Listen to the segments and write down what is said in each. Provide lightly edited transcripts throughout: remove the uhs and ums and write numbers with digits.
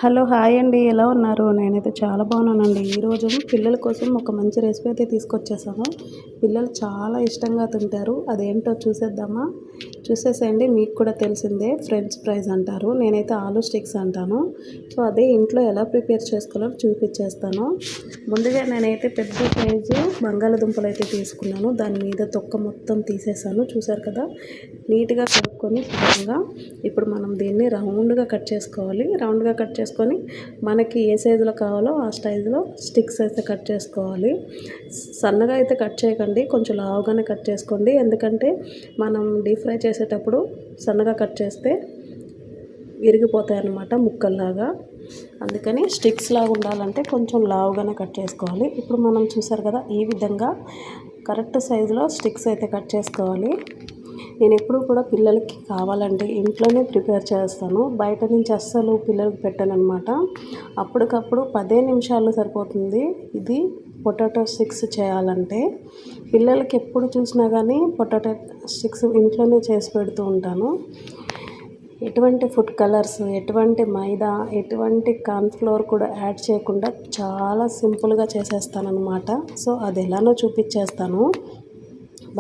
Hello hi అండి, ఎలా ఉన్నారు? నేనైతే చాలా బాగున్నానండి. ఈరోజు పిల్లల కోసం ఒక మంచి రెసిపీ అయితే తీసుకొచ్చేసాను. పిల్లలు చాలా ఇష్టంగా తింటారు. అదేంటో చూసేద్దామా? చూసేసేయండి. మీకు కూడా తెలిసిందే, ఫ్రెంచ్ ఫ్రైస్ అంటారు, నేనైతే ఆలూ స్టిక్స్ అంటాను. సో అదే ఇంట్లో ఎలా ప్రిపేర్ చేసుకోవాలో చూపించేస్తాను. ముందుగా నేనైతే పెద్ద సైజు బంగాళదుంపలు అయితే తీసుకున్నాను. దాని మీద తొక్క మొత్తం తీసేసాను. చూసారు కదా, నీట్గా కలుపుకొని శుభ్రంగా ఇప్పుడు మనం దీన్ని రౌండ్గా కట్ చేసుకోవాలి. రౌండ్గా కట్ చేసుకొని మనకి ఏ సైజులో కావాలో ఆ సైజులో స్టిక్స్ అయితే కట్ చేసుకోవాలి. సన్నగా అయితే కట్ చేయకండి, కొంచెం లావుగానే కట్ చేసుకోండి. ఎందుకంటే మనం డీప్ ఫ్రై చేసేటప్పుడు సన్నగా కట్ చేస్తే విరిగిపోతాయి అన్నమాట ముక్కల్లాగా. అందుకని స్టిక్స్ లాగా ఉండాలంటే కొంచెం లావుగానే కట్ చేసుకోవాలి. ఇప్పుడు మనం చూసారు కదా, ఈ విధంగా కరెక్ట్ సైజులో స్టిక్స్ అయితే కట్ చేసుకోవాలి. నేను ఎప్పుడు కూడా పిల్లలకి కావాలంటే ఇంట్లోనే ప్రిపేర్ చేస్తాను. బయట నుంచి అస్సలు పిల్లలకి పెట్టాను అనమాట. అప్పటికప్పుడు 10 నిమిషాలు సరిపోతుంది ఇది పొటాటో స్టిక్స్ చేయాలంటే. పిల్లలకి ఎప్పుడు చూసినా కానీ పొటాటో స్టిక్స్ ఇంట్లోనే చేసి పెడుతూ ఉంటాను. ఎటువంటి ఫుడ్ కలర్స్, ఎటువంటి మైదా, ఎటువంటి కార్న్ఫ్లోర్ కూడా యాడ్ చేయకుండా చాలా సింపుల్గా చేసేస్తాను అనమాట. సో అది ఎలానో చూపించేస్తాను.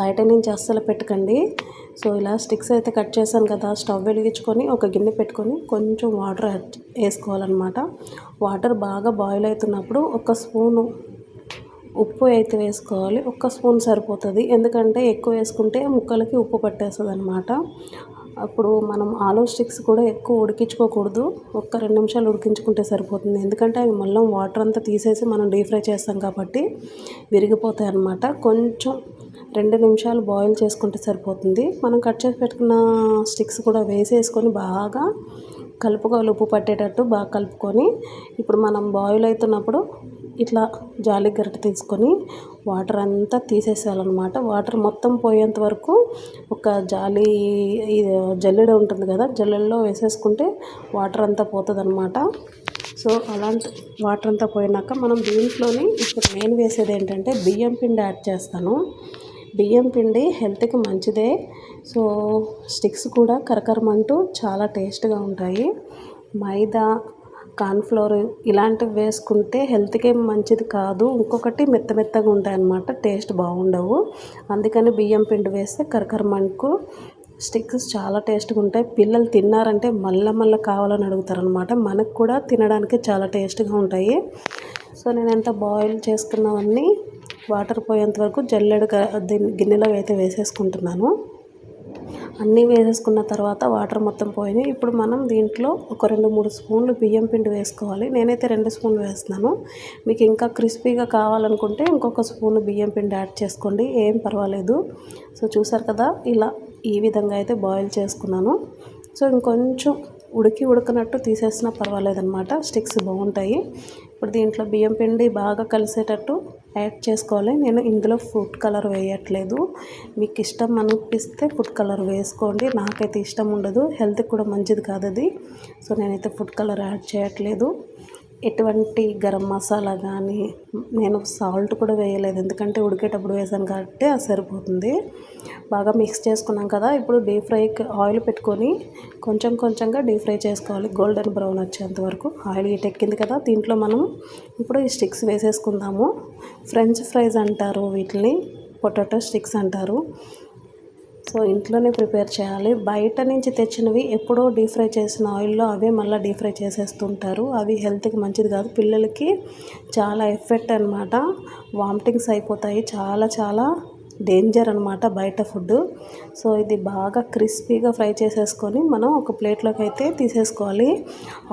బయట నుంచి అస్సలు పెట్టకండి. సో ఇలా స్టిక్స్ అయితే కట్ చేశాను కదా, స్టవ్ వెలిగించుకొని ఒక గిన్నె పెట్టుకొని కొంచెం వాటర్ వేసుకోవాలన్నమాట. వాటర్ బాగా బాయిల్ అవుతున్నప్పుడు ఒక స్పూను ఉప్పు అయితే వేసుకోవాలి. ఒక్క స్పూన్ సరిపోతుంది, ఎందుకంటే ఎక్కువ వేసుకుంటే ముక్కలకి ఉప్పు పట్టేస్తుంది అనమాట. అప్పుడు మనం ఆలూ స్టిక్స్ కూడా ఎక్కువ ఉడికించుకోకూడదు, ఒక్క 2 నిమిషాలు ఉడికించుకుంటే సరిపోతుంది. ఎందుకంటే అవి మళ్ళీ వాటర్ అంతా తీసేసి మనం డీప్ ఫ్రై చేస్తాం కాబట్టి విరిగిపోతాయి అన్నమాట. కొంచెం 2 నిమిషాలు బాయిల్ చేసుకుంటే సరిపోతుంది. మనం కట్ చేసి పెట్టుకున్న స్టిక్స్ కూడా వేసేసుకొని బాగా కలుపుకోవాలి, ఉప్పు పట్టేటట్టు బాగా కలుపుకొని. ఇప్పుడు మనం బాయిల్ అవుతున్నప్పుడు ఇట్లా జాలి గరిటె తీసుకొని వాటర్ అంతా తీసేసేయాలన్నమాట. వాటర్ మొత్తం పోయేంత వరకు ఒక జాలి జల్లెడ ఉంటుంది కదా, జల్లెడలో వేసేసుకుంటే వాటర్ అంతా పోతుంది అనమాట. సో అలాంటి వాటర్ అంతా పోయినాక మనం దీంట్లోని ఇప్పుడు నేను వేసేది ఏంటంటే బియ్యం పిండి యాడ్ చేస్తాను. బియ్యం పిండి హెల్త్కి మంచిదే. సో స్టిక్స్ కూడా కరకరమంటూ చాలా టేస్ట్గా ఉంటాయి. మైదా, కార్న్ఫ్లోర్ ఇలాంటివి వేసుకుంటే హెల్త్కి ఏం మంచిది కాదు. ఇంకొకటి మెత్తగా ఉంటాయి అన్నమాట, టేస్ట్ బాగుండవు. అందుకని బియ్యం పిండి వేస్తే కరకరమంటూ స్టిక్స్ చాలా టేస్ట్గా ఉంటాయి. పిల్లలు తిన్నారంటే మళ్ళీ కావాలని అడుగుతారనమాట. మనకు కూడా తినడానికి చాలా టేస్ట్గా ఉంటాయి. సో నేను ఎంత బాయిల్ చేసుకున్నవన్నీ వాటర్ పోయేంత వరకు గిన్నెలో అయితే వేసేసుకుంటున్నాను. అన్నీ వేసేసుకున్న తర్వాత వాటర్ మొత్తం పోయినాయి. ఇప్పుడు మనం దీంట్లో ఒక 2-3 స్పూన్లు బియ్యం పిండి వేసుకోవాలి. నేనైతే 2 స్పూన్లు వేస్తున్నాను. మీకు ఇంకా క్రిస్పీగా కావాలనుకుంటే ఇంకొక స్పూన్ బియ్యం పిండి యాడ్ చేసుకోండి, ఏం పర్వాలేదు. సో చూసారు కదా, ఇలా ఈ విధంగా అయితే బాయిల్ చేసుకున్నాను. సో ఇంకొంచెం ఉడకనట్టు తీసేసినా పర్వాలేదన్నమాట, స్టిక్స్ బాగుంటాయి. ఇప్పుడు దీంట్లో బియ్యం పిండి బాగా కలిసేటట్టు యాడ్ చేసుకోవాలి. నేను ఇందులో ఫుడ్ కలర్ వేయట్లేదు. మీకు ఇష్టం అనిపిస్తే ఫుడ్ కలర్ వేసుకోండి, నాకైతే ఇష్టం ఉండదు, హెల్త్కి కూడా మంచిది కాదు అది. సో నేనైతే ఫుడ్ కలర్ యాడ్ చేయట్లేదు. ఎటువంటి గరం మసాలా కానీ, నేను సాల్ట్ కూడా వేయలేదు, ఎందుకంటే ఉడికేటప్పుడు వేసాను కాబట్టి అది సరిపోతుంది. బాగా మిక్స్ చేసుకున్నాం కదా, ఇప్పుడు డీప్ ఫ్రైకి ఆయిల్ పెట్టుకొని కొంచెంగా డీప్ ఫ్రై చేసుకోవాలి, గోల్డెన్ బ్రౌన్ వచ్చేంత వరకు. ఆయిల్ ఎక్కింది కదా, దీంట్లో మనం ఇప్పుడు ఈ స్టిక్స్ వేసేసుకుందాము. ఫ్రెంచ్ ఫ్రైస్ అంటారు వీటిని, పొటాటో స్టిక్స్ అంటారు. సో ఇంట్లోనే ప్రిపేర్ చేయాలి. బయట నుంచి తెచ్చినవి ఎప్పుడో డీప్ ఫ్రై చేసిన ఆయిల్లో అవే మళ్ళీ డీప్ ఫ్రై చేసేస్తుంటారు. అవి హెల్త్కి మంచిది కాదు, పిల్లలకి చాలా ఎఫెక్ట్ అనమాట. వామిటింగ్స్ అయిపోతాయి, చాలా డేంజర్ అనమాట బయట ఫుడ్. సో ఇది బాగా క్రిస్పీగా ఫ్రై చేసేసుకొని మనం ఒక ప్లేట్లోకి అయితే తీసేసుకోవాలి.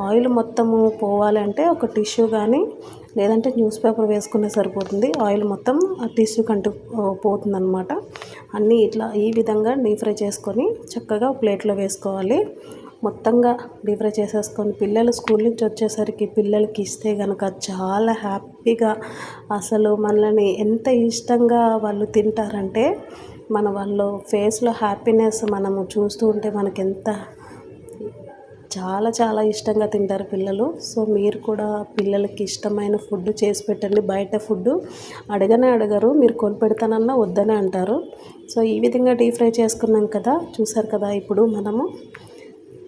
ఆయిల్ మొత్తము పోవాలంటే ఒక టిష్యూ కానీ లేదంటే న్యూస్ పేపర్ వేసుకునే సరిపోతుంది. ఆయిల్ మొత్తం ఆ టిష్యూ కంటూ పోతుందన్నమాట. అన్నీ ఇట్లా ఈ విధంగా డీప్ ఫ్రై చేసుకొని చక్కగా ప్లేట్లో వేసుకోవాలి. మొత్తంగా డీప్ ఫ్రై చేసేసుకొని పిల్లలు స్కూల్ నుంచి వచ్చేసరికి పిల్లలకి ఇస్తే కనుక చాలా హ్యాపీగా, అసలు మనల్ని ఎంత ఇష్టంగా వాళ్ళు తింటారంటే వాళ్ళ ఫేస్లో హ్యాపీనెస్ మనము చూస్తూ ఉంటే మనకెంత చాలా ఇష్టంగా తింటారు పిల్లలు. సో మీరు కూడా పిల్లలకి ఇష్టమైన ఫుడ్ చేసి పెట్టండి. బయట ఫుడ్ అడగరు, మీరు కొనిపెడతానన్నా వద్దనే అంటారు. సో ఈ విధంగా డీప్ ఫ్రై చేసుకున్నాం కదా, చూసారు కదా. ఇప్పుడు మనము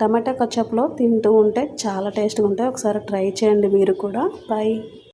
టమాటా కచప్లో తింటూ ఉంటే చాలా టేస్ట్గా ఉంటాయి. ఒకసారి ట్రై చేయండి మీరు కూడా. బాయ్.